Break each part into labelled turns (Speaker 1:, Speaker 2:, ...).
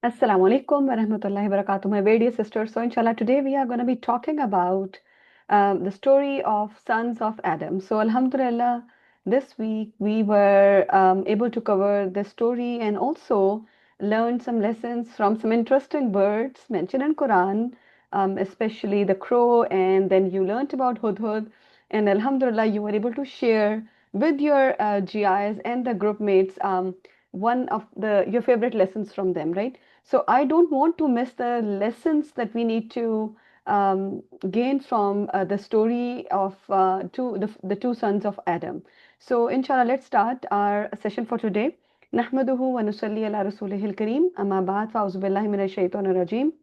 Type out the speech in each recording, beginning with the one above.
Speaker 1: Assalamu alaikum wa rahmatullahi wa barakatuh, my very dear sisters. So, inshallah, today we are going to be talking about the story of sons of Adam. So, alhamdulillah, this week we were able to cover the story and also learn some lessons from some interesting birds mentioned in Quran, especially the crow, and then you learnt about Hudhud, and alhamdulillah, you were able to share with your GIs and the group mates one of the your favorite lessons from them, right? So I don't want to miss the lessons that we need to gain from the story of the two sons of Adam. So inshallah, let's start our session for today. نحمده ونصلي على رسوله الكريم أما بعد فأعوذ بالله من الشيطان الرجيم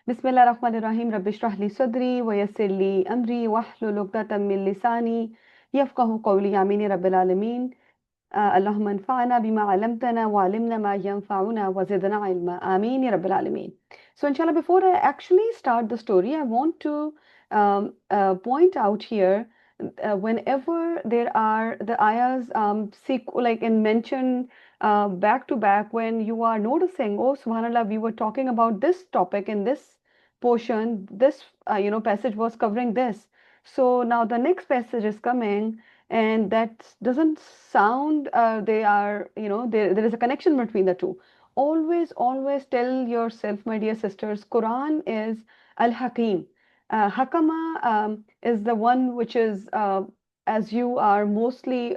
Speaker 1: بسم الله الرحمن الرحيم رب اشرح لي صدري ويسر لي أمري واحلل عقدة من لساني يفقه قولي آمين يا رب العالمين اللهم انفعنا بما علمتنا وعلمنا ما ينفعنا وزدنا علما آمين يا رب العالمين. So inshallah, before I actually start the story, I want to point out here whenever there are the ayahs like in mention back to back, when you are noticing, oh subhanallah, we were talking about this topic in this portion, this passage was covering this, so now the next passage is coming, and that doesn't sound they are, there is a connection between the two. Always tell yourself, my dear sisters, Quran is al-Hakim. Hakama is the one which is, as you are mostly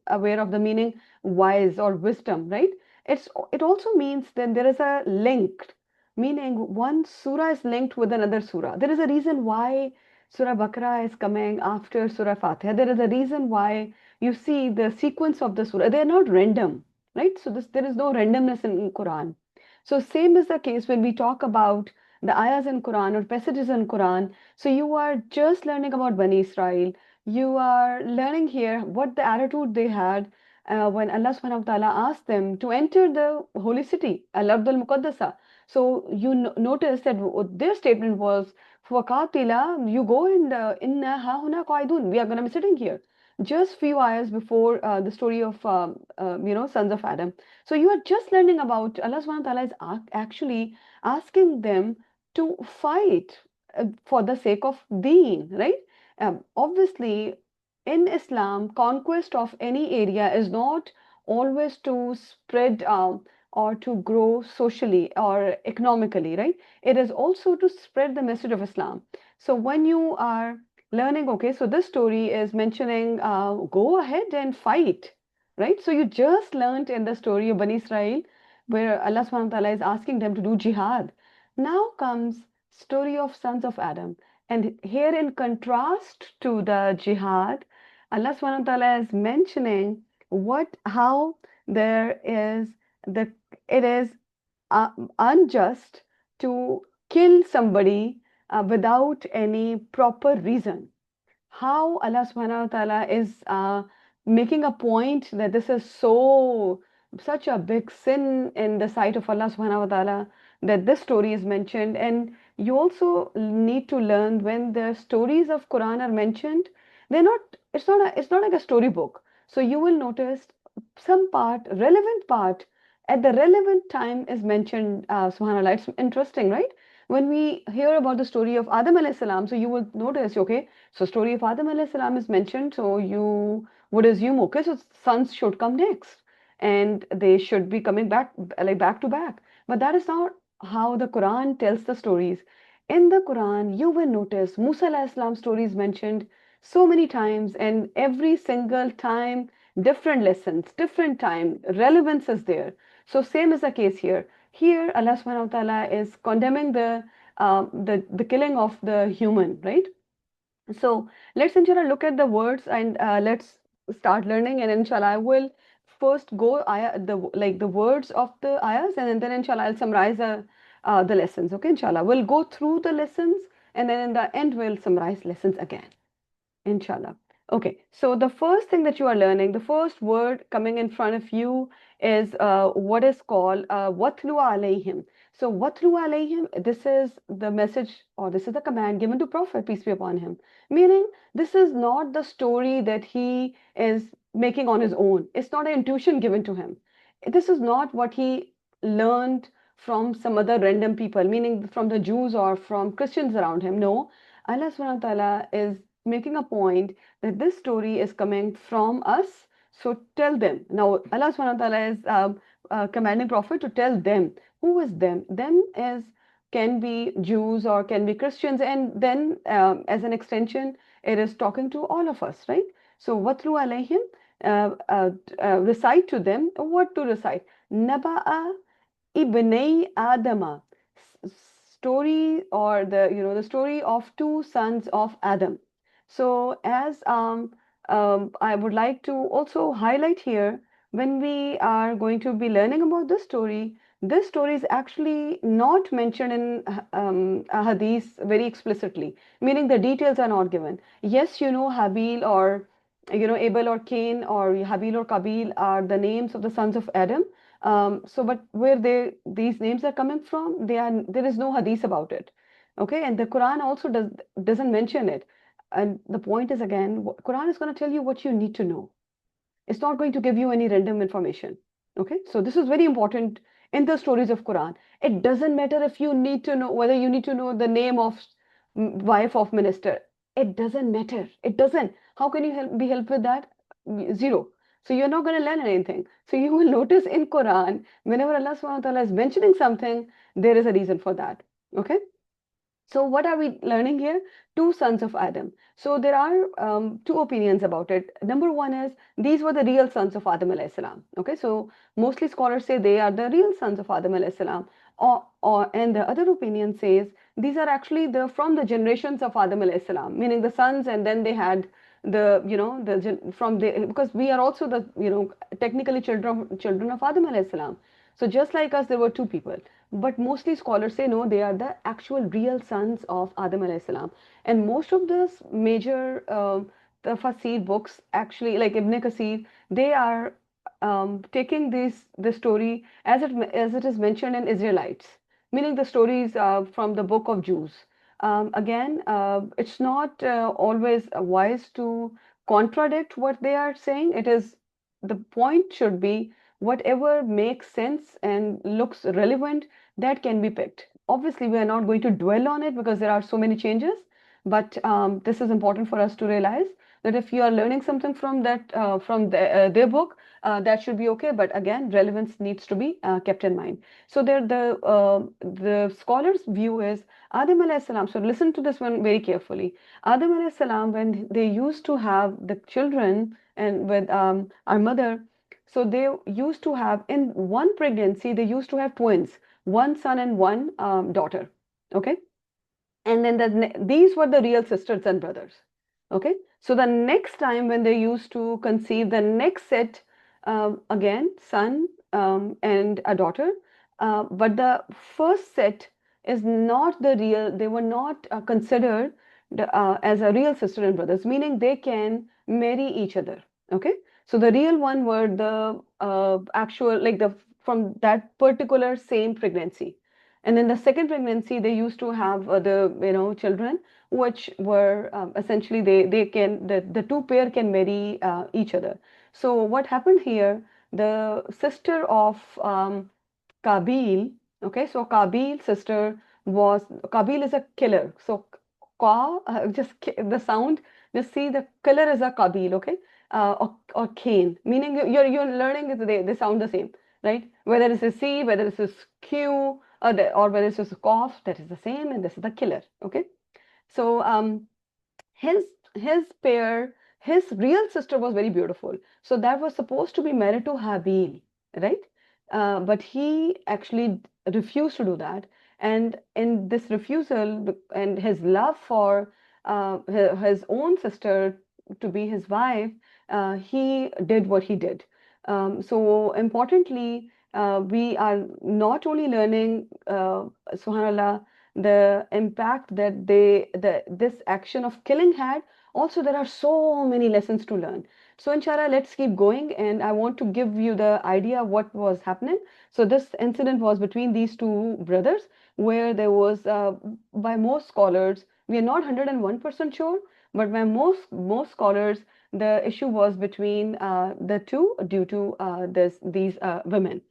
Speaker 1: aware of the meaning, wise or wisdom, right? It also means that there is a link, meaning one surah is linked with another surah. There is a reason why Surah Baqarah is coming after Surah Fatiha. There is a reason why you see the sequence of the surah. They are not random, right? So there is no randomness in Quran. So same is the case when we talk about the ayahs in Quran or passages in Quran. So you are just learning about Bani Israel. You are learning here what the attitude they had when Allah subhanahu wa ta'ala asked them to enter the holy city, Al-Ardul Muqaddasa. So you notice that their statement was, Fakatila, you go in the inna hahuna qaidun. We are going to be sitting here. Just few ayahs before the story of sons of Adam. So you are just learning about Allah subhanahu wa ta'ala is actually asking them to fight for the sake of deen, right? Obviously, in Islam, conquest of any area is not always to spread or to grow socially or economically, right? It is also to spread the message of Islam. So when you are learning, okay, so this story is mentioning go ahead and fight, right? So you just learned in the story of Bani Israel where Allah subhanahu wa ta'ala is asking them to do jihad. Now comes story of sons of Adam. And here in contrast to the jihad, Allah subhanahu wa ta'ala is mentioning how there is the it is unjust to kill somebody without any proper reason. How Allah subhanahu wa ta'ala is making a point that this is such a big sin in the sight of Allah subhanahu wa ta'ala, that this story is mentioned. And you also need to learn, when the stories of Quran are mentioned, they're not it's not like a storybook. So you will notice some relevant part at the relevant time is mentioned. Subhanallah, it's interesting, right? When we hear about the story of Adam alayhi salam, so you will notice, okay, so story of Adam alayhi salam is mentioned, so you would assume, okay, so sons should come next, and they should be coming back, like back to back. But that is not how the Quran tells the stories. In the Quran, you will notice Musa alayhi salam story is mentioned so many times, and every single time, different lessons, different time, relevance is there. So same is the case here. Here, Allah subhanahu wa ta'ala is condemning the killing of the human, right? So let's inshallah look at the words, and let's start learning. And inshallah, I will first go the words of the ayahs, and then inshallah I'll summarize the lessons. Okay, inshallah we'll go through the lessons, and then in the end we'll summarize lessons again. Inshallah. Okay, so the first thing that you are learning, the first word coming in front of you is what is called watlu alayhim. So watlu alayhim, this is the message, or this is the command given to Prophet, peace be upon him. Meaning, this is not the story that he is making on his own. It's not an intuition given to him. This is not what he learned from some other random people, meaning from the Jews or from Christians around him. No, Allah subhanahu wa ta'ala is making a point that this story is coming from us. So tell them. Now, Allah subhanahu wa ta'ala is commanding Prophet to tell them. Who is them? Them is can be Jews or can be Christians, and then as an extension, it is talking to all of us, right? So, watlu alayhim, recite to them. What to recite? Naba'a ibnei Adama, story, or the story of two sons of Adam. So as I would like to also highlight here, when we are going to be learning about this story is actually not mentioned in a hadith very explicitly, meaning the details are not given. Yes, Habil, or Abel or Cain, or Habil or Kabil are the names of the sons of Adam. So, but where these names are coming from, there is no hadith about it. Okay, and the Quran also doesn't mention it. And the point is, again, Quran is going to tell you what you need to know. It's not going to give you any random information. Okay, so this is very important in the stories of Quran. It doesn't matter if you need to know whether you need to know the name of wife of minister. It doesn't matter. It doesn't. How can you be helped with that? Zero. So you're not going to learn anything. So you will notice in Quran, whenever Allah subhanahu wa ta'ala is mentioning something, there is a reason for that. Okay. So what are we learning here? Two sons of Adam. So there are two opinions about it. Number one is these were the real sons of Adam alayhi salam. Okay, so mostly scholars say they are the real sons of Adam alayhi salam. And the other opinion says these are actually from the generations of Adam alayhi salam, meaning the sons, and then they had because we are also the technically children of Adam alayhi salam. So just like us, there were two people. But mostly scholars say no, they are the actual real sons of Adam alayhi salam. And most of the major tafsir books, actually, like Ibn Kathir, they are taking this story as it is mentioned in Israelites, meaning the stories from the book of Jews. Again, it's not always wise to contradict what they are saying. The point should be whatever makes sense and looks relevant, that can be picked. Obviously, we are not going to dwell on it because there are so many changes, but this is important for us to realize that if you are learning something from their book, that should be okay. But again, relevance needs to be kept in mind. So the scholar's view is Adam alayhi salam. So listen to this one very carefully. Adam alayhi salam, when they used to have the children and with our mother, so they used to have, in one pregnancy, they used to have twins, one son and one daughter. Okay. And then these were the real sisters and brothers. Okay. So the next time when they used to conceive the next set, again, son and a daughter, but the first set is not the real, they were not considered as a real sister and brothers, meaning they can marry each other. Okay. So the real one were the actual, like from that particular same pregnancy. And in the second pregnancy, they used to have the children, which were essentially the two pair can marry each other. So what happened here? The sister of Kabil, okay, so Kabil's sister was Kabil is a killer. So the sound, just see the killer is a Kabil, okay, or Cain, meaning you're learning they sound the same, right? Whether it's a C, whether it's a Q, or whether it's just a cough, that is the same, and this is the killer. Okay, so his his pair, his real sister was very beautiful, so that was supposed to be married to Habil, right? But he actually refused to do that, and in this refusal and his love for his own sister to be his wife, he did what he did. So importantly, we are not only learning, subhanallah, the impact that this action of killing had. Also, there are so many lessons to learn. So inshallah, let's keep going, and I want to give you the idea of what was happening. So this incident was between these two brothers, where there was, by most scholars, we are not 101% sure, but by most scholars, the issue was between the two due to these women.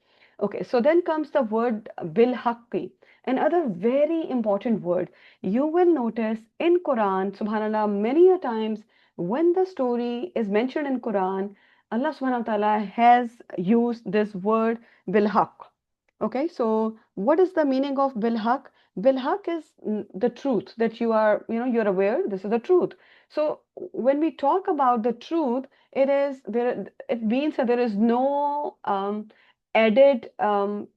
Speaker 1: Okay, so then comes the word bil haqqi, another very important word. You will notice in Quran, subhanallah, many a times when the story is mentioned in Quran, Allah subhanahu wa ta'ala has used this word bil haqq. Okay, so what is the meaning of bil haqq? Bil haqq is the truth that you're aware this is the truth. So when we talk about the truth, it is there. It means that there is no added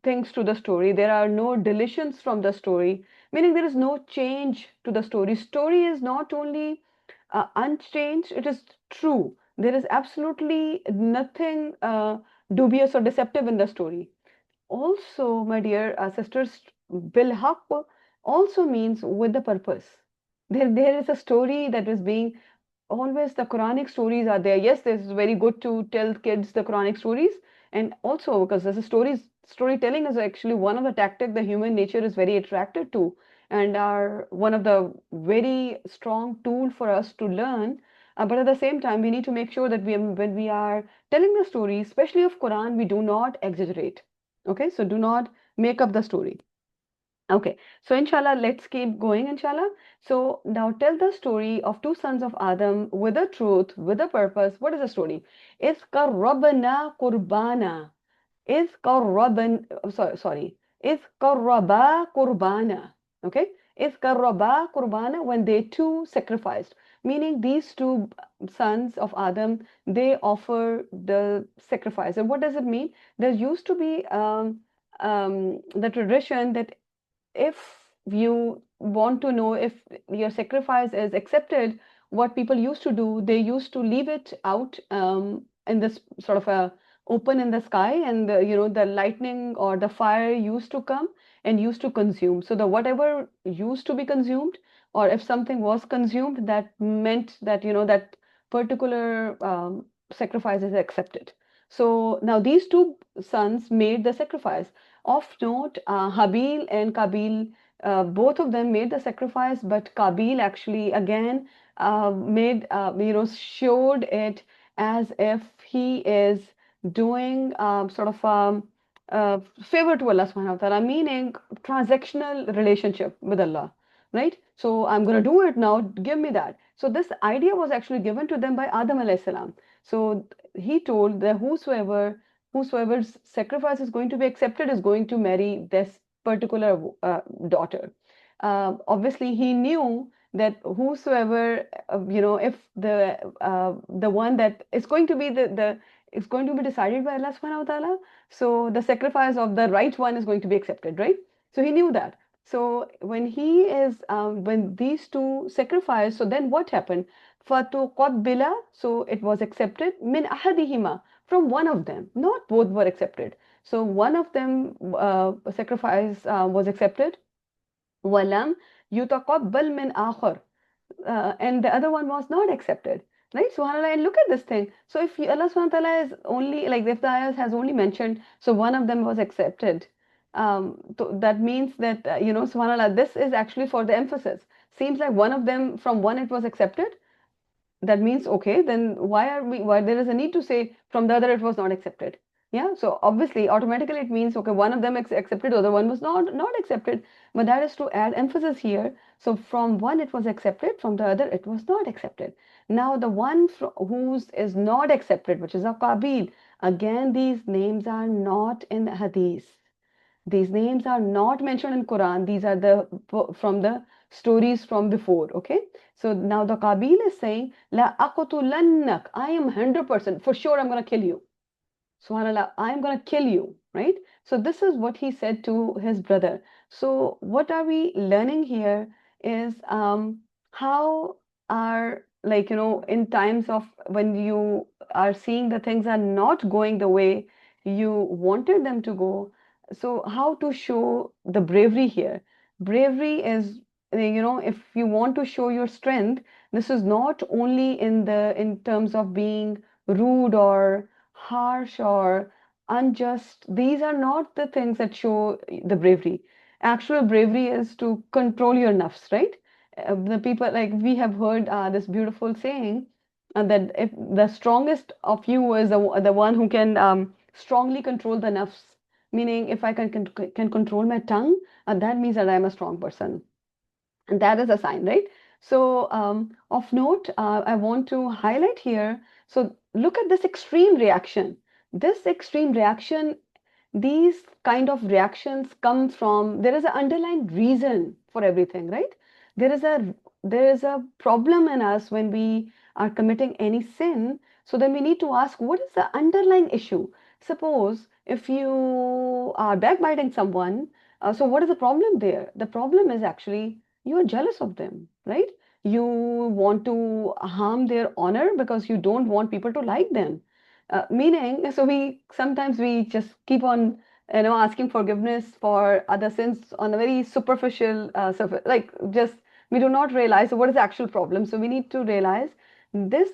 Speaker 1: things to the story. There are no deletions from the story, meaning there is no change to the story. Story is not only unchanged, it is true. There is absolutely nothing dubious or deceptive in the story. Also, my dear sisters, Bilhaq also means with the purpose. There is a story that is being always the Quranic stories are there. Yes, this is very good to tell kids the Quranic stories, and also because this is storytelling is actually one of the tactics the human nature is very attracted to, and are one of the very strong tool for us to learn. But at the same time, we need to make sure that when we are telling the story, especially of Quran, we do not exaggerate. Okay, so do not make up the story. Okay, so inshallah, let's keep going, inshallah. So now tell the story of two sons of Adam with a truth, with a purpose. What is the story? Is qarrabna qurbana. Is qarraban, sorry. Is qarraba qurbana. Okay? Is qarraba qurbana when they two sacrificed. Meaning these two sons of Adam, they offer the sacrifice. And what does it mean? There used to be the tradition that if you want to know if your sacrifice is accepted, what people used to do, they used to leave it out in this sort of a open in the sky, and the lightning or the fire used to come and used to consume. So the whatever used to be consumed, or if something was consumed, that meant that that particular sacrifice is accepted. So now these two sons made the sacrifice. Of note, Habil and Kabil, both of them made the sacrifice, but Kabil actually again showed it as if he is doing sort of favor to Allah subhanahu wa ta'ala, meaning transactional relationship with Allah, right? So I'm going to do it now, give me that. So this idea was actually given to them by Adam alayhi salam. So he told that whosoever's sacrifice is going to be accepted is going to marry this particular daughter. Obviously, he knew that whosoever, if the one that is going to be the is going to be decided by Allah subhanahu wa ta'ala, so the sacrifice of the right one is going to be accepted, right? So he knew that. So when these two sacrifice, so then what happened? فَتُقَبِّلَ, so it was accepted, min ahadihima, from one of them, not both were accepted. So one of them sacrifice was accepted. وَلَمْ يُتَقَبَّلْ مِنْ آخَرٍ, and the other one was not accepted. Right? SubhanAllah, and look at this thing. So if Allah subhanahu wa ta'ala is only, like if the ayah has only mentioned, so one of them was accepted. So that means that, SubhanAllah, this is actually for the emphasis. Seems like one of them, from one it was accepted, that means okay, then why there is a need to say from the other it was not accepted. Yeah, so obviously automatically it means okay, one of them accepted, the other one was not accepted, but that is to add emphasis here. So from one it was accepted, from the other it was not accepted. Now the one whose is not accepted, which is a Qabil, again these names are not in the hadith. These names are not mentioned in Quran. These are from the stories from before. Okay. So now the Qabil is saying, La aqtulannak. I am 100% for sure I'm going to kill you. Subhanallah, I'm going to kill you. Right. So this is what he said to his brother. So what are we learning here is how are, like, in times of when you are seeing the things are not going the way you wanted them to go, so how to show the bravery here? Bravery is, if you want to show your strength, this is not only in terms of being rude or harsh or unjust. These are not the things that show the bravery. Actual bravery is to control your nafs, right? The people, like we have heard this beautiful saying that if the strongest of you is the one who can strongly control the nafs, meaning if I can control my tongue, that means that I'm a strong person. And that is a sign, right? So, of note, I want to highlight here. So, look at this extreme reaction. This extreme reaction, these kind of reactions come from, there is an underlying reason for everything, right? There is a there is a problem in us when we are committing any sin. So then we need to ask, what is the underlying issue? Suppose if you are backbiting someone, so what is the problem there? The problem is actually you are jealous of them, right? You want to harm their honor because you don't want people to like them. Meaning, so we sometimes we just keep on, asking forgiveness for other sins on a very superficial surface, like just we do not realize what is the actual problem. So we need to realize this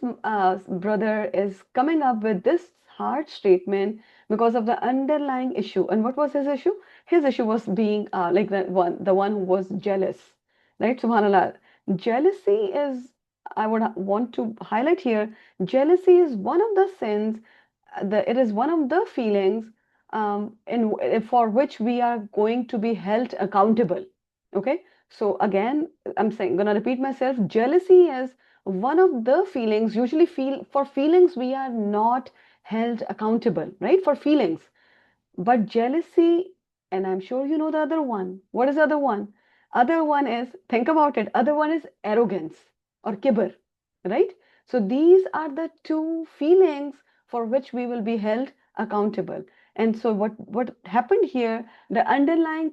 Speaker 1: brother is coming up with this hard statement because of the underlying issue. And what was his issue? His issue was being like the one who was jealous, right? Subhanallah. Jealousy is, I would want to highlight here, jealousy is one of the sins, it is one of the feelings for which we are going to be held accountable. Okay, so again, I'm saying, gonna repeat myself. Jealousy is one of the feelings. Usually, for feelings we are not held accountable, right? For feelings, but jealousy, and I'm sure you know the other one. What is the other one? Other one is, think about it, other one is arrogance or kibr, right? So these are the two feelings for which we will be held accountable. And so what happened here, the underlying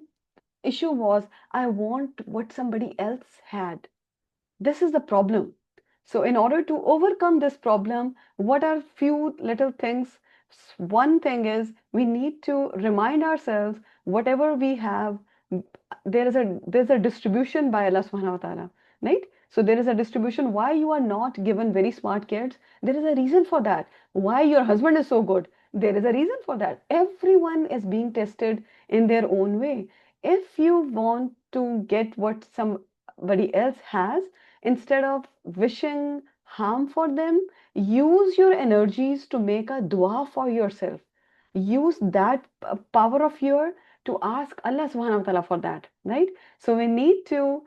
Speaker 1: issue was, I want what somebody else had. This is the problem. So in order to overcome this problem, what are few little things? One thing is we need to remind ourselves whatever we have, there's a distribution by Allah subhanahu wa ta'ala, right? So there is a distribution. Why you are not given very smart kids? There is a reason for that. Why your husband is so good? There is a reason for that. Everyone is being tested in their own way. If you want to get what somebody else has, instead of wishing harm for them, use your energies to make a dua for yourself. Use that power of your to ask Allah subhanahu wa ta'ala for that, right? So we need to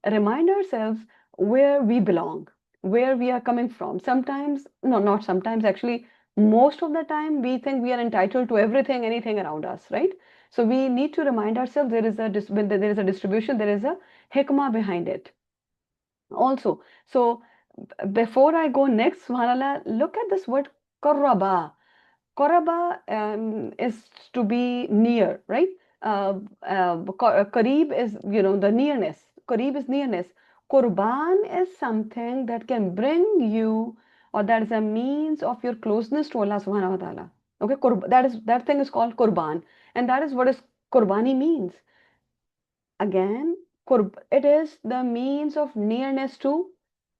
Speaker 1: remind ourselves where we belong, where we are coming from. Sometimes, no, not sometimes, actually, most of the time we think we are entitled to everything, anything around us, right? So we need to remind ourselves when there is a distribution, there is a hikmah behind it also. So before I go next, subhanallah, look at this word qarraba. Qaraba is to be near, right? Qareeb is, the nearness. Qareeb is nearness. Qurban is something that can bring you, or that is a means of your closeness to Allah subhanahu wa ta'ala. Okay, that thing is called Qurban, and that is what is Qurbani means. Again, it is the means of nearness to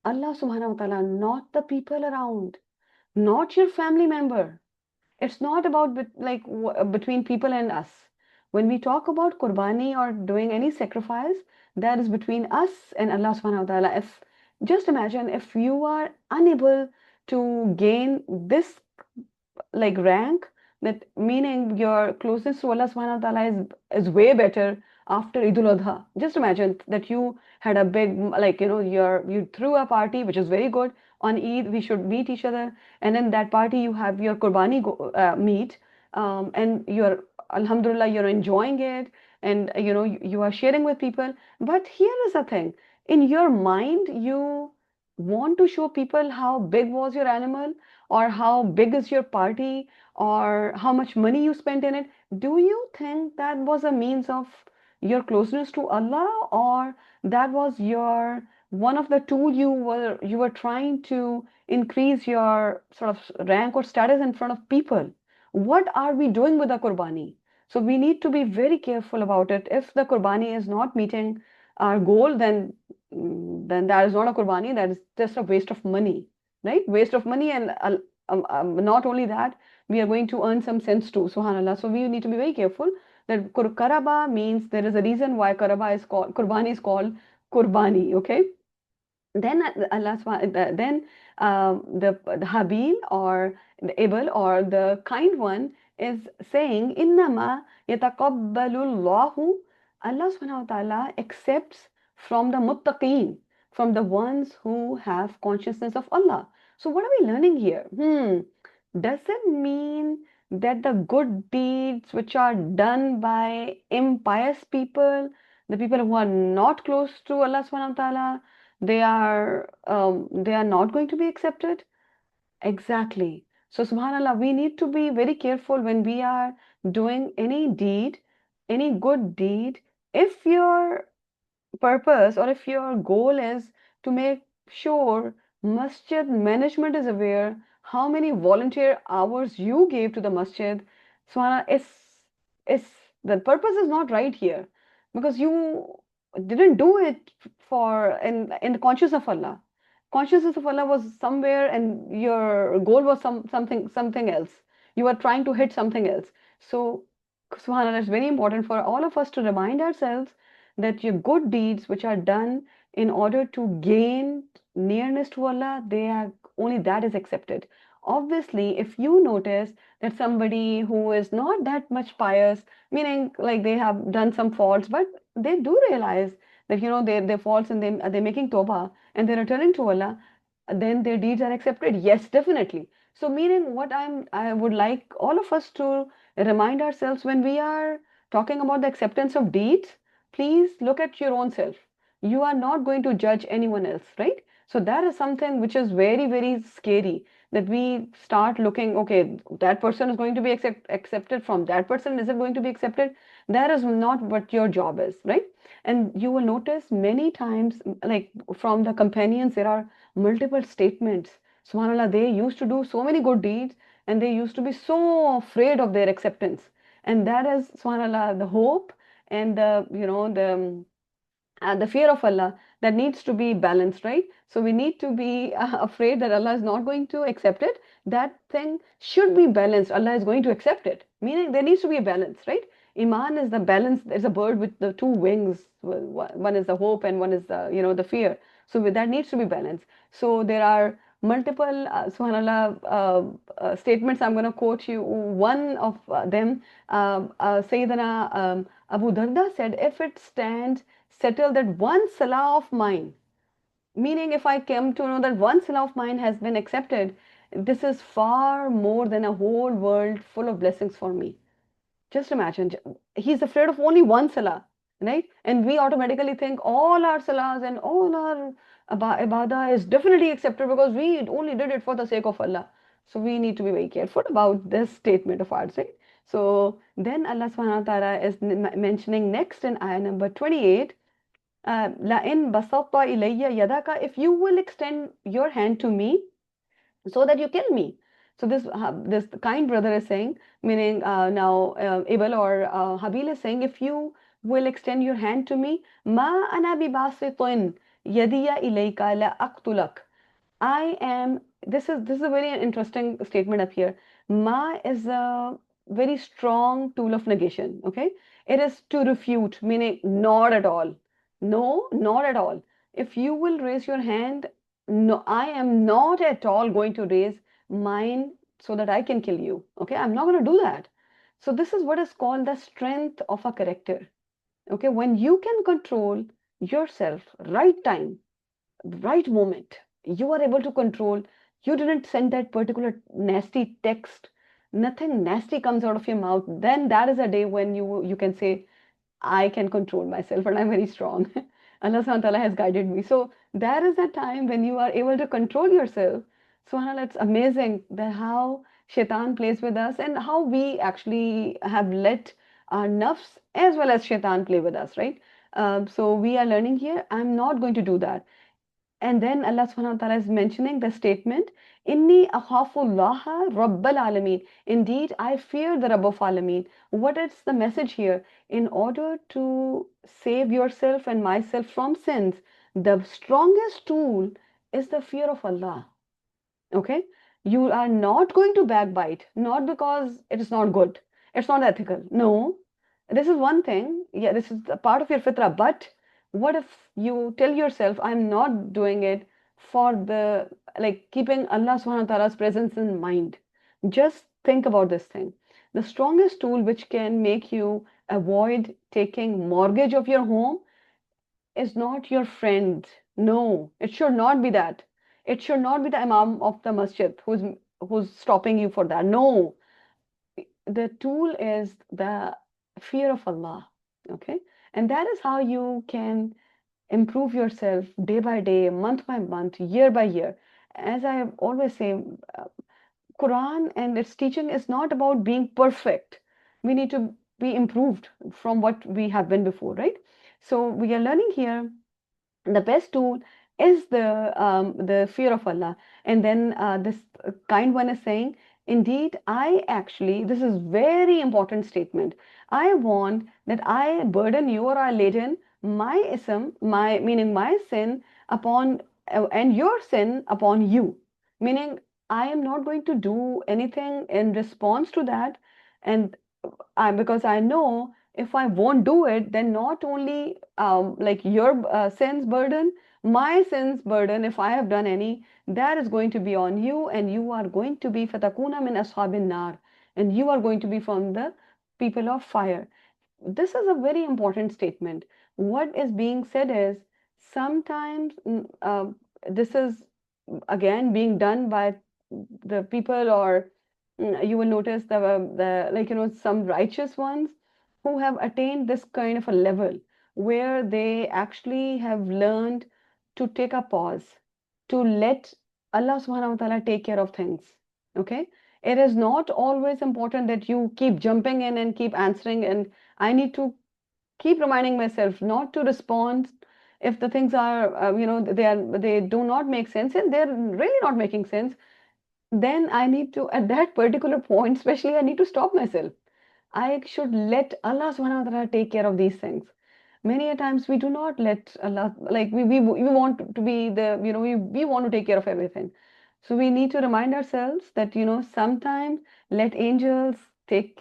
Speaker 1: Allah subhanahu wa ta'ala, not the people around, not your family member. It's not about between people and us. When we talk about Qurbani or doing any sacrifice, that is between us and Allah subhanahu wa ta'ala. Just imagine if you are unable to gain this rank, that meaning your closeness to Allah subhanahu wa ta'ala is way better after Eid al-Adha. Just imagine that you had a big, you threw a party, which is very good. On Eid, we should meet each other. And in that party, you have your Qurbani meet. And you're, Alhamdulillah, you're enjoying it. And, you are sharing with people. But here is the thing. In your mind, you want to show people how big was your animal, or how big is your party, or how much money you spent in it. Do you think that was a means of your closeness to Allah, or that was your one of the tool you were trying to increase your sort of rank or status in front of people? What are we doing with the Qurbani? So we need to be very careful about it. If the Qurbani is not meeting our goal, then that is not a Qurbani, that is just a waste of money, right? Waste of money. And not only that, we are going to earn some sense too, subhanallah. So we need to be very careful that karaba means there is a reason why Qurbani is called Qurbani, okay? Then then the Habil or the Abel or the kind one is saying, Innama yataqabbalullahu, Allah subhanahu wa ta'ala accepts from the muttaqeen, from the ones who have consciousness of Allah. So what are we learning here? Does it mean that the good deeds which are done by impious people, the people who are not close to Allah subhanahu wa ta'ala, they are not going to be accepted? Exactly. So, subhanallah, we need to be very careful when we are doing any deed, any good deed. If your purpose or if your goal is to make sure masjid management is aware how many volunteer hours you gave to the masjid, subhanallah, it's the purpose is not right here because you didn't do it for in the conscious of Allah. Consciousness of Allah was somewhere and your goal was something else. You were trying to hit something else. So subhanallah, it's very important for all of us to remind ourselves that your good deeds which are done in order to gain nearness to Allah, they are only that is accepted. Obviously, if you notice that somebody who is not that much pious, meaning like they have done some faults, but they do realize that their faults and they're making tawbah and they're returning to Allah, then their deeds are accepted. Yes, definitely. So meaning what I would like all of us to remind ourselves when we are talking about the acceptance of deeds, please look at your own self. You are not going to judge anyone else, right? So that is something which is very, very scary that we start looking, okay, that person is going to be accepted from that person. Is it going to be accepted? That is not what your job is, right? And you will notice many times, like from the companions, there are multiple statements. SubhanAllah, they used to do so many good deeds and they used to be so afraid of their acceptance. And that is, SubhanAllah, the hope and the fear of Allah that needs to be balanced, right? So we need to be afraid that Allah is not going to accept it. That thing should be balanced. Allah is going to accept it, meaning there needs to be a balance, right? Iman is the balance. There's a bird with the two wings. One is the hope and one is the fear. So that needs to be balanced. So there are multiple, subhanallah, statements. I'm going to quote you. One of them, Sayyidina Abu Darda said, if it stands settle that one salah of mine, meaning if I came to know that one salah of mine has been accepted, this is far more than a whole world full of blessings for me. Just imagine, he's afraid of only one salah, right? And we automatically think all our salahs and all our ibadah is definitely accepted because we only did it for the sake of Allah. So we need to be very careful about this statement of ours, right? So then Allah subhanahu wa ta'ala is mentioning next in ayah number 28, لَإِن بَسَطَّ إِلَيَّ يَدَكَ, if you will extend your hand to me so that you kill me. So this kind brother is saying, meaning now Abel or Habil is saying, if you will extend your hand to me, ma ana bibasitin yadiya ilayka la aqtulak. I am. This is a very interesting statement up here. Ma is a very strong tool of negation. Okay, it is to refute, meaning not at all. No, not at all. If you will raise your hand, no, I am not at all going to raise mine so that I can kill you. Okay, I'm not going to do that. So this is what is called the strength of a character. Okay, when you can control yourself, right time, right moment, you are able to control. You didn't send that particular nasty text. Nothing nasty comes out of your mouth. Then that is a day when you can say, I can control myself and I'm very strong. Allah subhanahu wa ta'ala has guided me. So that is the time when you are able to control yourself. SubhanAllah, it's amazing that how shaitan plays with us and how we actually have let our nafs as well as shaitan play with us, right? So we are learning here, I'm not going to do that. And then Allah subhanahu wa ta'ala is mentioning the statement, Inni akhafullaha rabbal alameen. Indeed, I fear the Rabb of Alameen. What is the message here? In order to save yourself and myself from sins, the strongest tool is the fear of Allah. Okay? You are not going to backbite, not because it is not good, it's not ethical. No, this is one thing. Yeah, this is a part of your fitra. But what if you tell yourself, I'm not doing it for the like keeping Allah subhanahu wa ta'ala's presence in mind? Just think about this thing. the strongest tool which can make you avoid taking mortgage of your home is not your friend. No, it should not be that. It should not be the imam of the masjid who's stopping you for that. No, the tool is the fear of Allah. Okay, and that is how you can improve yourself day by day, month by month, year by year. As I always say, Quran and its teaching is not about being perfect. We need to be improved from what we have been before, right? So we are learning here the best tool is the fear of Allah. And then this kind one is saying, indeed, I actually, this is very important statement. I want that I burden you or I laden my ism, my meaning my sin upon and your sin upon you. Meaning I am not going to do anything in response to that. And because I know if I won't do it, then not only like your sins burden, my sins burden, if I have done any, that is going to be on you, and you are going to be fatakuna min ashabin nar, and you are going to be from the people of fire. This is a very important statement. What is being said is sometimes this is again being done by the people, or you will notice the like some righteous ones who have attained this kind of a level where they actually have learned to take a pause, to let Allah subhanahu wa ta'ala take care of things. Okay, it is not always important that you keep jumping in and keep answering, and I need to keep reminding myself not to respond if the things are they do not make sense, and they're really not making sense. Then I need to, at that particular point especially, I need to stop myself. I should let Allah subhanahu wa ta'ala take care of these things. Many a times we do not let Allah, like we want to be the, we want to take care of everything. So we need to remind ourselves that, sometimes let angels take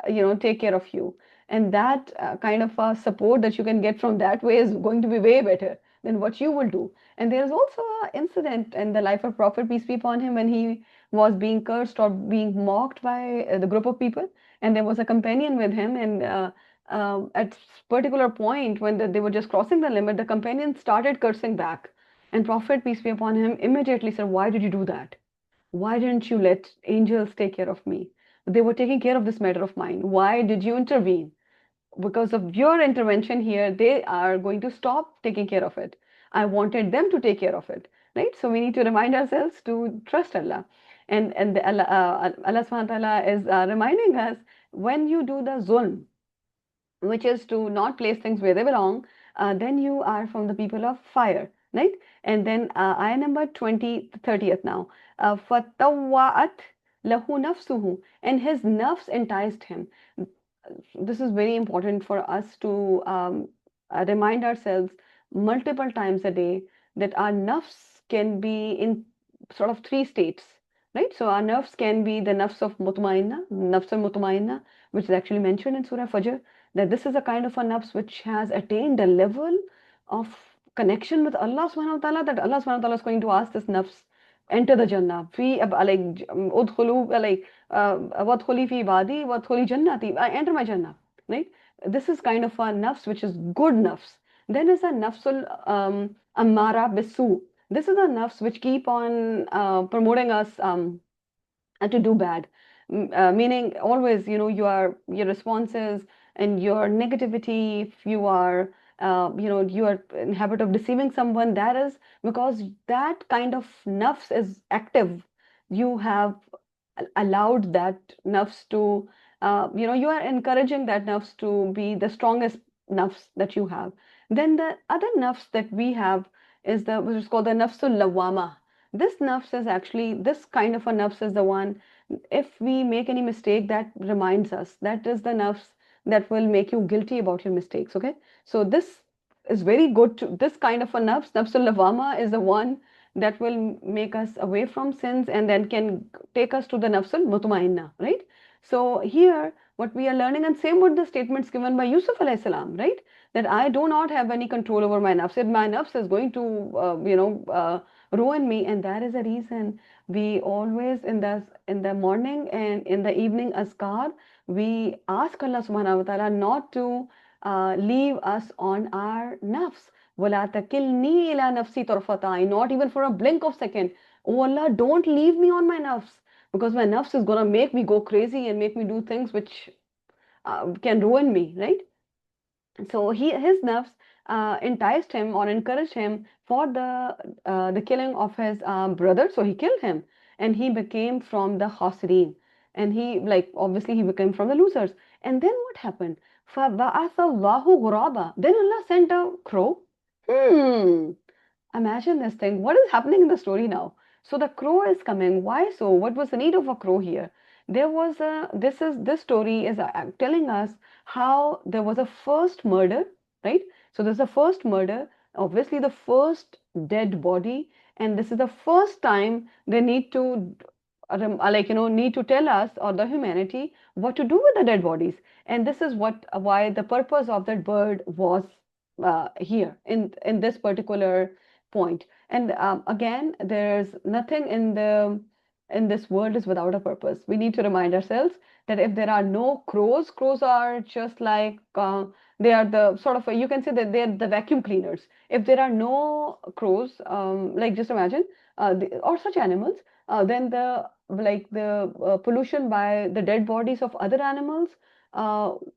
Speaker 1: care of you, and that kind of support that you can get from that way is going to be way better than what you will do. And there's also an incident in the life of Prophet, peace be upon him, when he was being cursed or being mocked by the group of people, and there was a companion with him, and at particular point when they were just crossing the limit, the companion started cursing back, and Prophet, peace be upon him, immediately said, why did you do that? Why didn't you let angels take care of me? They were taking care of this matter of mine. Why did you intervene? Because of your intervention here, they are going to stop taking care of it. I wanted them to take care of it, right? So we need to remind ourselves to trust Allah. And Allah subhanahu wa ta'ala is reminding us, when you do the zulm, which is to not place things where they belong, then you are from the people of fire, right? And then ayah number 20, 30th now. فَطَوَّعَتْ لَهُ نَفْسُهُ, and his nafs enticed him. This is very important for us to remind ourselves multiple times a day that our nafs can be in sort of three states, right? So our nafs can be the nafs al-mutmainna, which is actually mentioned in Surah Fajr, that this is a kind of a nafs which has attained a level of connection with Allah subhanahu wa ta'ala, that Allah subhanahu wa ta'ala is going to ask this nafs, enter the Jannah. Udkhulu, wadkhuli fi ibadi, wadkhuli jannati. Enter my Jannah, right? This is kind of a nafs which is good nafs. Then is a nafsul ammara bisu. This is a nafs which keep on promoting us to do bad. Meaning always, your responses and your negativity, if you are, you are in habit of deceiving someone, that is because that kind of nafs is active. You have allowed that nafs to, you are encouraging that nafs to be the strongest nafs that you have. Then the other nafs that we have is which is called the nafsul lawama. This nafs is actually, this kind of a nafs is the one, if we make any mistake, that reminds us. That is the nafs that will make you guilty about your mistakes, okay? So this is very good to, this kind of a nafsul lawama is the one that will make us away from sins and then can take us to the nafsul mutmainna, right? So here, what we are learning, and same with the statements given by Yusuf alayhi salam, right? That I do not have any control over my nafs. If my nafs is going to, ruin me. And that is the reason we always in the morning and in the evening azkar, we ask Allah subhanahu wa ta'ala not to leave us on our nafs. وَلَا تَكِلْنِي إِلَى نَفْسِي طَرْفَةَ عَيْنٍ. Not even for a blink of second. Oh Allah, don't leave me on my nafs, because my nafs is gonna make me go crazy and make me do things which can ruin me, right? So his nafs enticed him or encouraged him for the killing of his brother. So he killed him, and he became from the khasirin, and he, like, obviously he became from the losers. And then what happened? فَبَعَثَ اللَّهُ غُرَابًا. Then Allah sent a crow. Hmm. Imagine this thing. What is happening in the story now? So the crow is coming. Why so? What was the need of a crow here? There was a, this story is telling us how there was a first murder, right? So there's a first murder, obviously the first dead body, and this is the first time they need to like, need to tell us or the humanity what to do with the dead bodies. And this is what why the purpose of that bird was here in this particular point. And again, there's nothing in this world is without a purpose. We need to remind ourselves that if there are no crows, crows are just like they are the sort of you can say that they're the vacuum cleaners. If there are no crows, like just imagine or such animals, then the pollution by the dead bodies of other animals,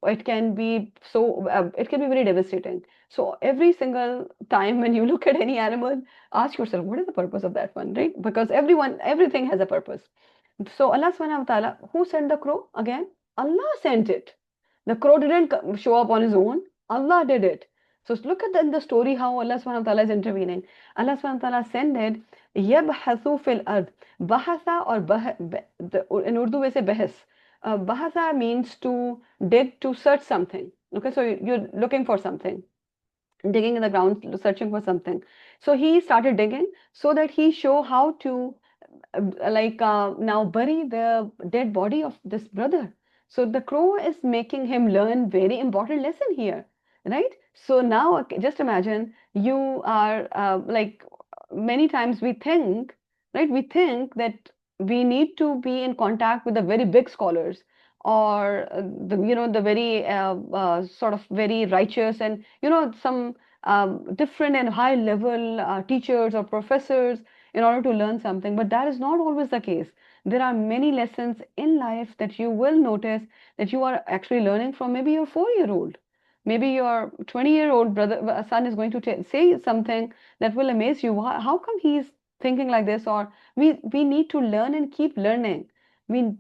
Speaker 1: it can be so it can be very devastating. So every single time when you look at any animal, ask yourself, what is the purpose of that one, right? Because everything has a purpose. So Allah subhanahu wa ta'ala, who sent the crow? Again, Allah sent it. The crow didn't show up on his own. Allah did it. So look at in the story how Allah subhanahu wa ta'ala is intervening. Allah subhanahu wa ta'ala sent it, يَبْحَثُ فِي الْأَرْضِ. Bahatha or in Urdu we say bahas. Bahatha means to dig, to search something. Okay, so you're looking for something, digging in the ground, searching for something. So he started digging so that he show how to now bury the dead body of this brother. So the crow is making him learn very important lesson here, right? So now just imagine you are like many times we think, right? We think that we need to be in contact with the very big scholars or the very sort of very righteous and some different and high level teachers or professors in order to learn something. But that is not always the case. There are many lessons in life that you will notice that you are actually learning from maybe your 4-year-old. Maybe your 20-year-old brother, son is going to say something that will amaze you. How come he's thinking like this? Or we need to learn and keep learning. We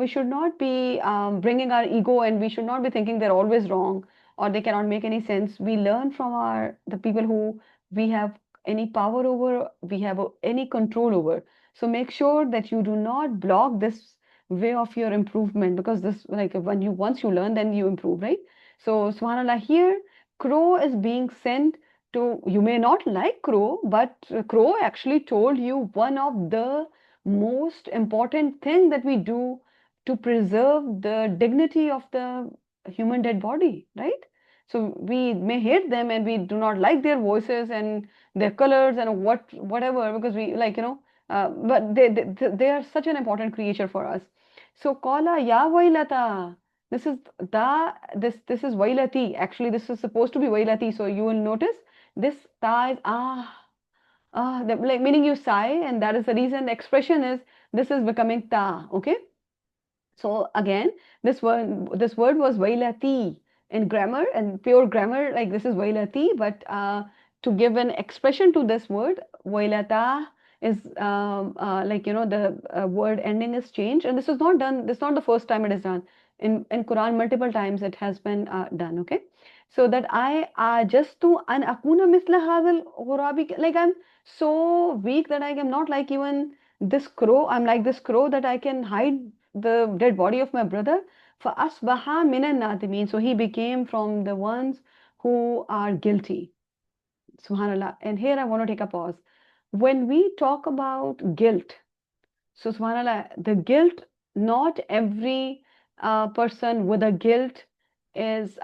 Speaker 1: should not be bringing our ego, and we should not be thinking they're always wrong or they cannot make any sense. We learn from the people who we have any power over, we have any control over. So make sure that you do not block this way of your improvement, because this, like, when you once you learn, then you improve, right? So subhanallah, here crow is being sent to, you may not like crow, but crow actually told you one of the most important thing that we do to preserve the dignity of the human dead body, right? So we may hate them and we do not like their voices and their colors and whatever, because we like, but they are such an important creature for us. So qala ya wailata. This is this is wailati. Actually, this is supposed to be wailati. So you will notice this ta is like meaning you sigh, and that is the reason the expression is this is becoming ta. Okay. So again, this word was wailati in grammar and pure grammar, like this is wailati, but to give an expression to this word, wailata is like the word ending is changed, and this is not done. This is not the first time it is done. In Quran, multiple times it has been done. Okay, so that I just to an akuna misla hadal ghurabi, like I'm so weak that I am not like even this crow. I'm like this crow that I can hide the dead body of my brother. فَأَصْبَحَ مِنَ النَّادِمِينَ. So he became from the ones who are guilty. Subhanallah. And here I want to take a pause. When we talk about guilt, so subhanallah, the guilt, not every person with a guilt is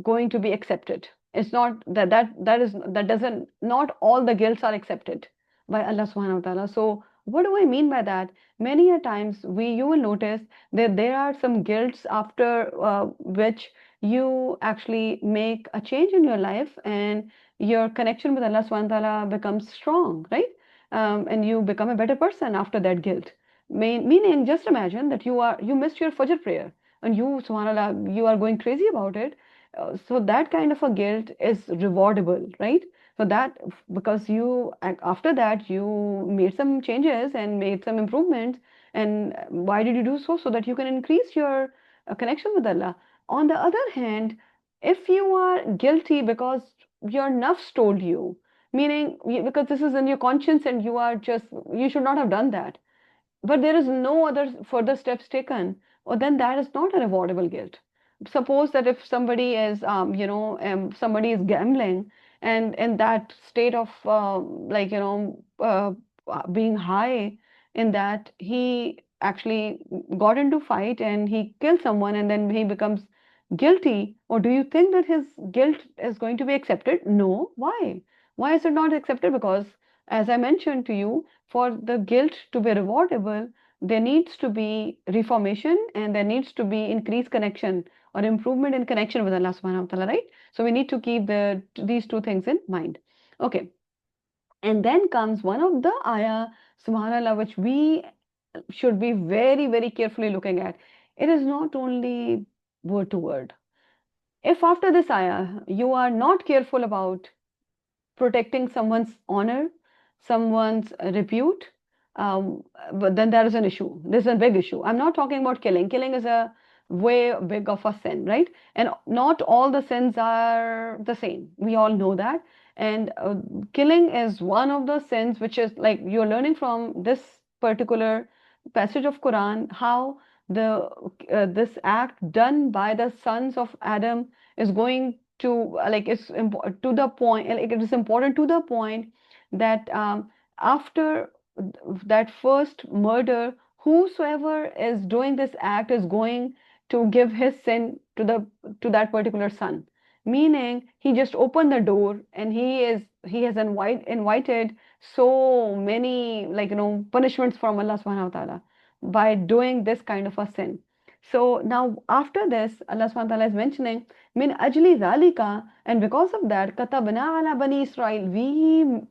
Speaker 1: going to be accepted. It's not that doesn't, not all the guilts are accepted. by Allah subhanahu wa ta'ala. So what do I mean by that? Many a times you will notice that there are some guilts after which you actually make a change in your life, and your connection with Allah subhanahu wa ta'ala becomes strong, right? And you become a better person after that guilt. Meaning, just imagine that you missed your Fajr prayer, and you, subhanallah, you are going crazy about it. So that kind of a guilt is rewardable, right? So that, because you after that you made some changes and made some improvements, and why did you do so? So that you can increase your connection with Allah. On the other hand, if you are guilty because your nafs told you, meaning because this is in your conscience and you are just, you should not have done that, but there is no other further steps taken, or then that is not a rewardable guilt. Suppose that if somebody is, somebody is gambling, and in that state of, being high, in that he actually got into fight and he killed someone, and then he becomes guilty, or do you think that his guilt is going to be accepted? No. Why? Why is it not accepted? Because, as I mentioned to you, for the guilt to be rewardable, there needs to be reformation, and there needs to be increased connection or improvement in connection with Allah subhanahu wa ta'ala, right? So we need to keep these two things in mind. Okay. And then comes one of the ayah, subhanallah, which we should be very, very carefully looking at. It is not only word to word. If after this ayah you are not careful about protecting someone's honor, someone's repute, but then there is an issue. There's a big issue. I'm not talking about killing. Killing is a way big of a sin, right? And not all the sins are the same. We all know that. And killing is one of the sins which is like you're learning from this particular passage of Quran how the this act done by the sons of Adam is going to like it's to the point, like it is important to the point that after that first murder, whosoever is doing this act is going to give his sin to that particular son, meaning he just opened the door and he has invited so many, like, punishments from Allah subhanahu wa ta'ala by doing this kind of a sin. So now after this, Allah subhanahu wa ta'ala is mentioning min ajli dhalika, and because of that, katabna ala bani Israel, we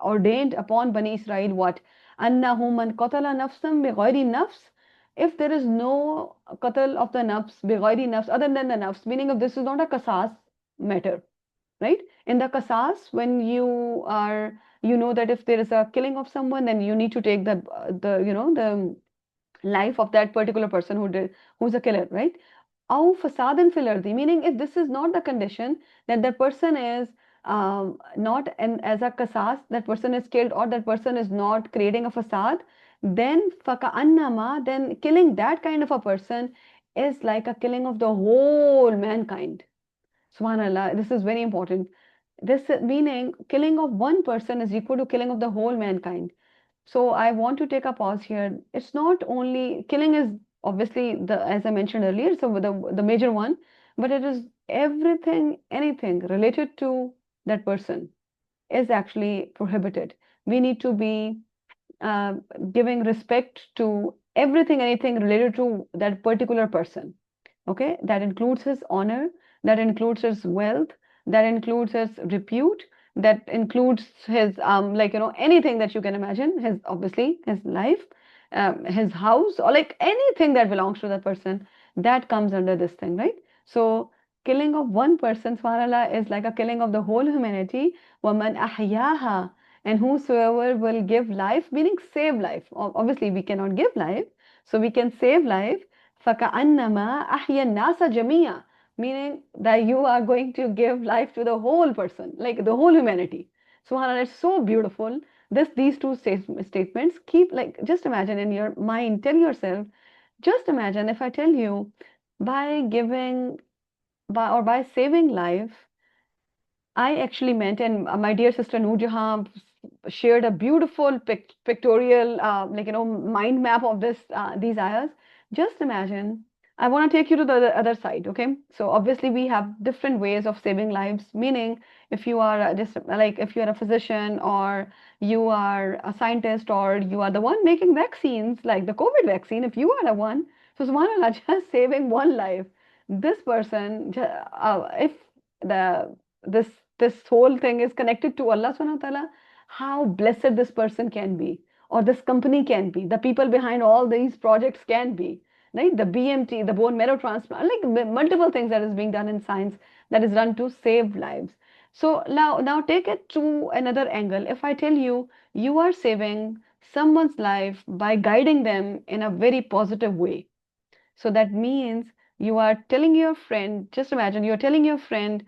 Speaker 1: ordained upon Bani Israel what? Annahu man qatala nafsan bighayri nafs. If there is no qatl of the nafs bighayri nafs, other than the nafs, meaning if this is not a qasas matter, right? In the qasas, when you are, that if there is a killing of someone, then you need to take the life of that particular person who's a killer, right? أو فساد في الأرض, meaning if this is not the condition that that person is not as a qasas, that person is killed, or that person is not creating a fasad, then فكأنما, then killing that kind of a person is like a killing of the whole mankind. Subhanallah, this is very important. This meaning killing of one person is equal to killing of the whole mankind. So I want to take a pause here. It's not only killing is obviously the, as I mentioned earlier, so the major one, but it is everything, anything related to that person is actually prohibited. We need to be uh, giving respect to everything, anything related to that particular person. Okay, that includes his honor, that includes his wealth, that includes his repute, that includes his anything that you can imagine, his obviously his life, his house, or like anything that belongs to that person, that comes under this thing, right? So killing of one person, subhanallah, is like a killing of the whole humanity. وَمَنْ أَحْيَاهَا, and whosoever will give life, meaning save life. Obviously we cannot give life, so we can save life. فَكَأَنَّمَا أَحْيَا النَّاسَ جَمِيعًا, meaning that you are going to give life to the whole person, like the whole humanity. Subhanallah, it's so beautiful. These two statements keep, like, just imagine in your mind, tell yourself, just imagine if I tell you by giving, by saving life, I actually meant, and my dear sister Noor Jahan shared a beautiful pictorial, mind map of these ayahs. Just imagine I want to take you to the other side, okay? So obviously we have different ways of saving lives, meaning if you are just like if you are a physician or you are a scientist or you are the one making vaccines like the COVID vaccine, if you are the one, so subhanAllah, just saving one life. This person, if the this this whole thing is connected to Allah subhanahu wa ta'ala, how blessed this person can be, or this company can be, the people behind all these projects can be, right? The BMT, the bone marrow transplant, like multiple things that is being done in science that is done to save lives. So now take it to another angle. If I tell you you are saving someone's life by guiding them in a very positive way, so that means you are telling your friend, just imagine you're telling your friend,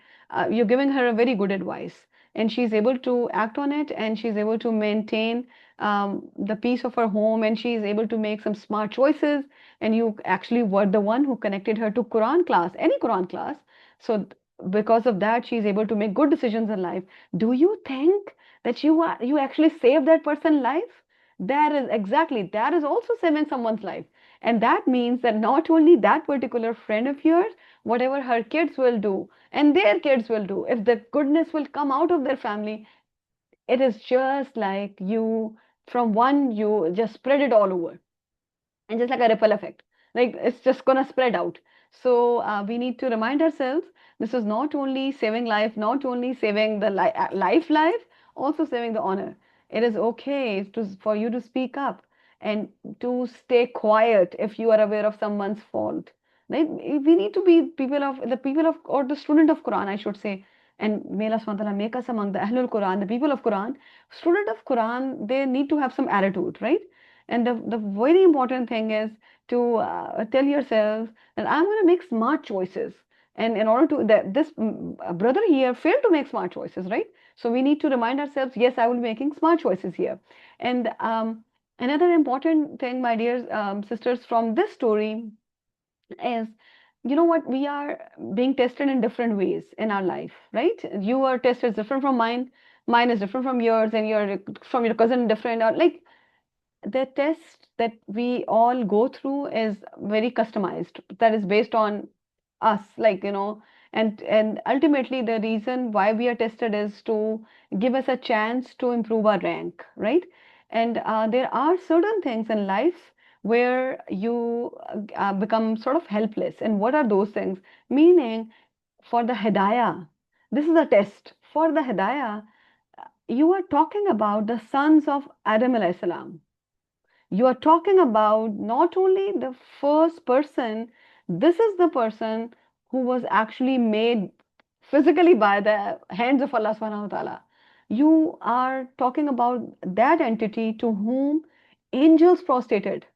Speaker 1: you're giving her a very good advice, and she's able to act on it, and she's able to maintain the peace of her home, and she's able to make some smart choices. And you actually were the one who connected her to Quran class, any Quran class. So because of that, she's able to make good decisions in life. Do you think that you actually saved that person's life? That is also saving someone's life. And that means that not only that particular friend of yours, whatever her kids will do and their kids will do, if the goodness will come out of their family, it is just like you, from one, you just spread it all over, and just like a ripple effect, like it's just gonna spread out. So we need to remind ourselves, this is not only saving life, not only saving the life, also saving the honor. It is okay for you to speak up and to stay quiet if you are aware of someone's fault, right? We need to be people of or the student of Quran, I should say. And may Allah subhanahu wa ta'ala make us among the Ahlul Quran, the people of Quran. Student of Quran, they need to have some attitude, right? And the very important thing is to tell yourself that I'm going to make smart choices. And in order to, that this brother here failed to make smart choices, right? So we need to remind ourselves, yes, I will be making smart choices here. And another important thing, my dear sisters, from this story is, you know what, we are being tested in different ways in our life, right? Your test is different from mine is different from yours, and your from your cousin different, or like the test that we all go through is very customized, that is based on us, like, and ultimately the reason why we are tested is to give us a chance to improve our rank, right? And there are certain things in life where you become sort of helpless. And what are those things? Meaning, for the hidayah, this is a test for the hidayah. You are talking about the sons of Adam alayhi salam. You are talking about not only the first person, this is the person who was actually made physically by the hands of Allah subhanahu wa ta'ala. You are talking about that entity to whom angels prostrated.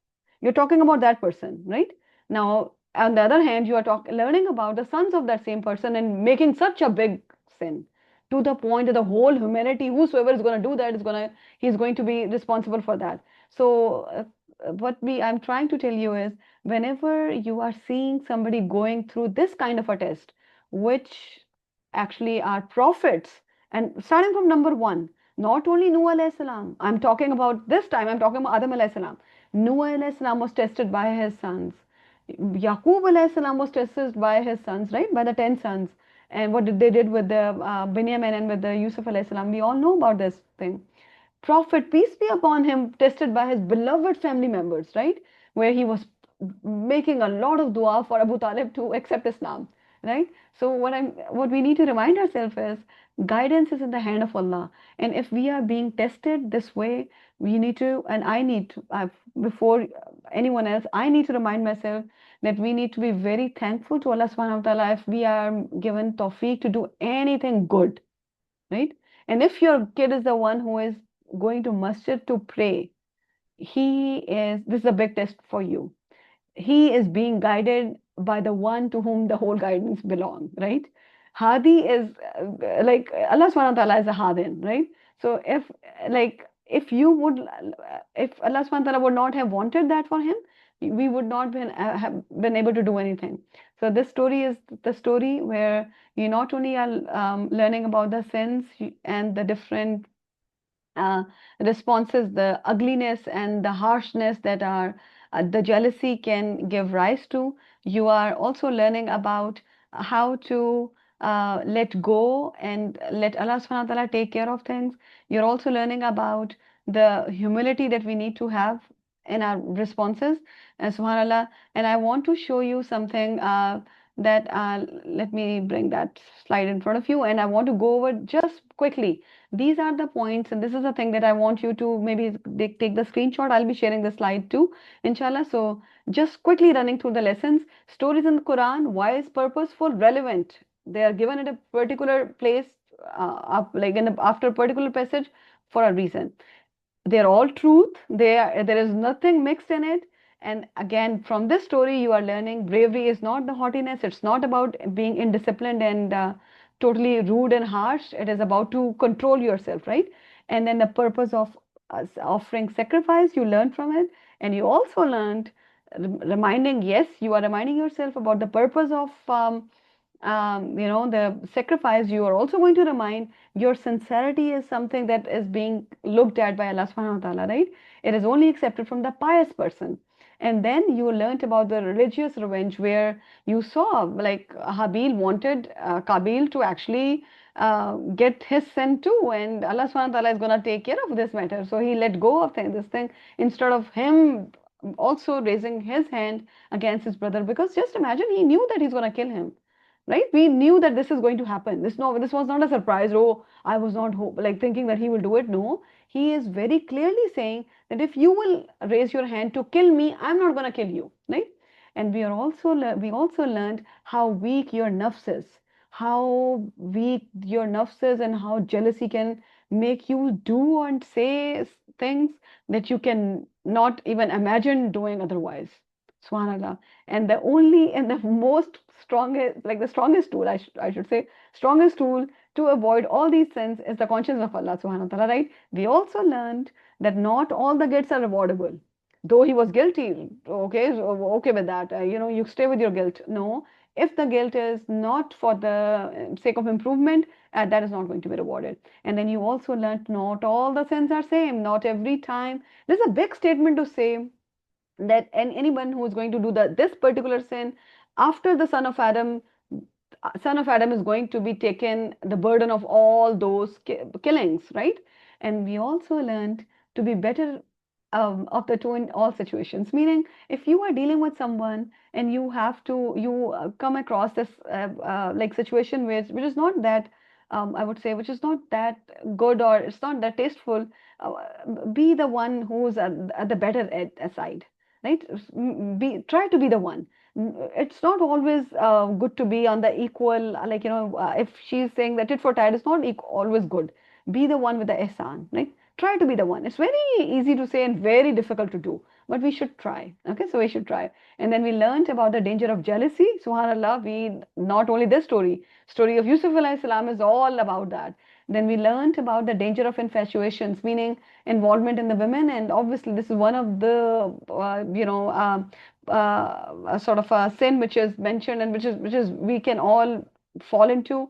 Speaker 1: You're talking about that person, right? Now, on the other hand, you are learning about the sons of that same person and making such a big sin, to the point that the whole humanity, whosoever is going to do that, he's going to be responsible for that. So, I'm trying to tell you is, whenever you are seeing somebody going through this kind of a test, which actually are prophets, and starting from number one, not only Nuh alayhi salam, I'm talking about this time, I'm talking about Adam alayhi salam. Nuh alayhi salam was tested by his sons. Yaqub alayhi salam was tested by his sons, right? By the 10 sons. And what they did with the Binyamin and with the Yusuf alayhi salam, we all know about this thing. Prophet, peace be upon him, tested by his beloved family members, right? Where he was making a lot of dua for Abu Talib to accept Islam, right? So what we need to remind ourselves is, guidance is in the hand of Allah. And if we are being tested this way, we need to, and I need to, before anyone else, I need to remind myself that we need to be very thankful to Allah subhanahu wa ta'ala if we are given tawfiq to do anything good, right? And if your kid is the one who is going to masjid to pray, this is a big test for you. He is being guided by the one to whom the whole guidance belongs, right? Hadi is like Allah subhanahu wa ta'ala is a Hadin, right? So if you would, if Allah subhanahu wa ta'ala would not have wanted that for him, we would not have been able to do anything. So this story is the story where you not only are learning about the sins and the different uh, responses, the ugliness and the harshness that are the jealousy can give rise to. You are also learning about how to let go and let Allah subhanahu wa ta'ala take care of things. You're also learning about the humility that we need to have in our responses, subhanallah. And I want to show you something that let me bring that slide in front of you, and I want to go over just quickly. These are the points, and this is the thing that I want you to maybe take the screenshot. I'll be sharing the slide too, inshallah. So just quickly running through the lessons. Stories in the Quran, why is purposeful relevant? They are given at a particular place, like after a particular passage, for a reason. They're all truth. There is nothing mixed in it. And again, from this story, you are learning bravery is not the haughtiness. It's not about being indisciplined and totally rude and harsh. It is about to control yourself, right? And then the purpose of offering sacrifice, you learn from it. And you also learned reminding, yes, you are reminding yourself about the purpose of the sacrifice. You are also going to remind your sincerity is something that is being looked at by Allah subhanahu wa ta'ala, right? It is only accepted from the pious person. And then you learnt about the religious revenge, where you saw like Habil wanted Qabil to actually get his sin too, and Allah subhanahu wa ta'ala is going to take care of this matter. So he let go of this thing instead of him also raising his hand against his brother, because just imagine, he knew that he's going to kill him, right? We knew that this is going to happen. This was not a surprise. Oh, I was not like thinking that he will do it. No, he is very clearly saying that if you will raise your hand to kill me, I'm not going to kill you, right? And we also learned how weak your nafs is, how weak your nafs is, and how jealousy can make you do and say things that you can not even imagine doing otherwise. Subhanallah. And the only and the most strongest, like the strongest tool, I should say, strongest tool to avoid all these sins is the conscience of Allah subhanahu wa ta'ala, right? We also learned that not all the guilts are rewardable. Though he was guilty, okay, so okay with that. You stay with your guilt. No, if the guilt is not for the sake of improvement, that is not going to be rewarded. And then you also learned not all the sins are same. Not every time. There's a big statement to say that anyone who is going to do this particular sin after the son of Adam is going to be taken the burden of all those killings, right? And we also learned to be better of the two in all situations. Meaning, if you are dealing with someone and you come across this like situation which is not that I would say, which is not that good, or it's not that tasteful, be the one who's at the better side, right? Try to be the one. It's not always good to be on the equal, like, if she's saying that tit for tat is not always good. Be the one with the ihsan, right? Try to be the one. It's very easy to say and very difficult to do, but we should try. Okay, so we should try. And then we learned about the danger of jealousy. Subhanallah, not only this story of Yusuf alayhi salam is all about that. Then we learned about the danger of infatuations, meaning involvement in the women. And obviously, this is one of the, sort of a sin which is mentioned, and which is we can all fall into.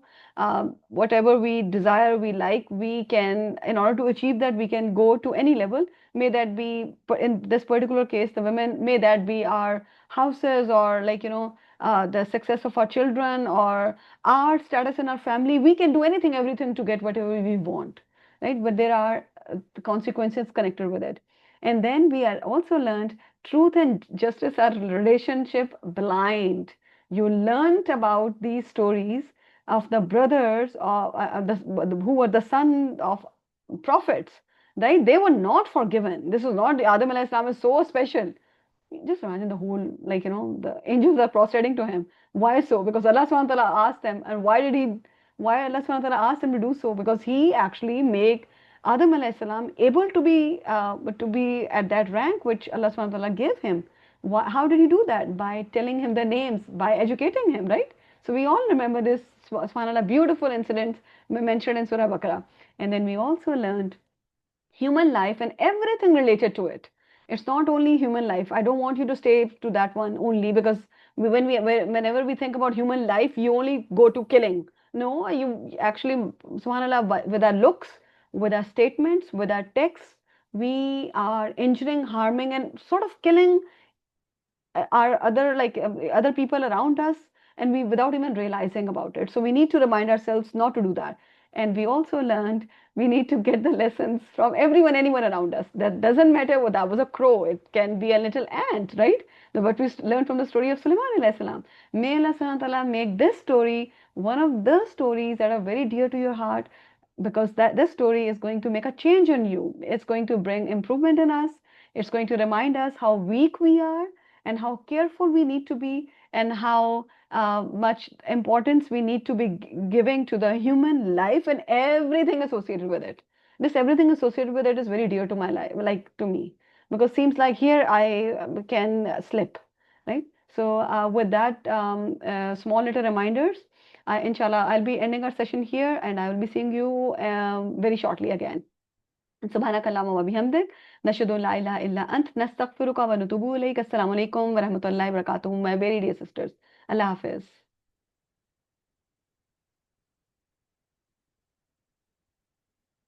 Speaker 1: Whatever we desire, we like, we can, in order to achieve that, we can go to any level. May that be, in this particular case, the women, may that be our houses, or like, the success of our children, or our status in our family. We can do anything, everything to get whatever we want, right? But there are the consequences connected with it. And then we are also learned truth and justice are relationship blind. You learned about these stories of the brothers who were the son of prophets, right? They were not forgiven. This was not, Adam alayhi salam is so special. Just imagine the whole, like, the angels are prostrating to him. Why so? Because Allah subhanahu wa ta'ala asked them. And why Allah subhanahu wa ta'ala asked them to do so? Because he actually made Adam alayhi salam able to be at that rank which Allah subhanahu wa ta'ala gave him. How did he do that? By telling him the names, by educating him, right? So we all remember this, subhanAllah, beautiful incident mentioned in Surah Baqarah. And then we also learned human life and everything related to it. It's not only human life. I don't want you to stay to that one only, because whenever we think about human life, you only go to killing. No, you actually, subhanAllah, with our looks, with our statements, with our texts, we are injuring, harming, and sort of killing our other people around us, and we without even realizing about it. So we need to remind ourselves not to do that. And we also learned we need to get the lessons from everyone, anyone around us. That doesn't matter whether that was a crow, it can be a little ant, right? What we learned from the story of Sulaiman alayhi salam. May Allah subhanahu wa ta'ala make this story one of the stories that are very dear to your heart, because that this story is going to make a change in you. It's going to bring improvement in us. It's going to remind us how weak we are and how careful we need to be, and how much importance we need to be giving to the human life and everything associated with it. This everything associated with it is very dear to my life, like to me, because seems like here I can slip, right? So with that small little reminders, inshallah, I'll be ending our session here, and I will be seeing you very shortly again. سبحانك اللهم وبحمدك نشهد أن لا إله إلا أنت نستغفرك ونتوب إليك. السلام عليكم ورحمة الله وبركاته, my very dear sisters. Allah Hafiz.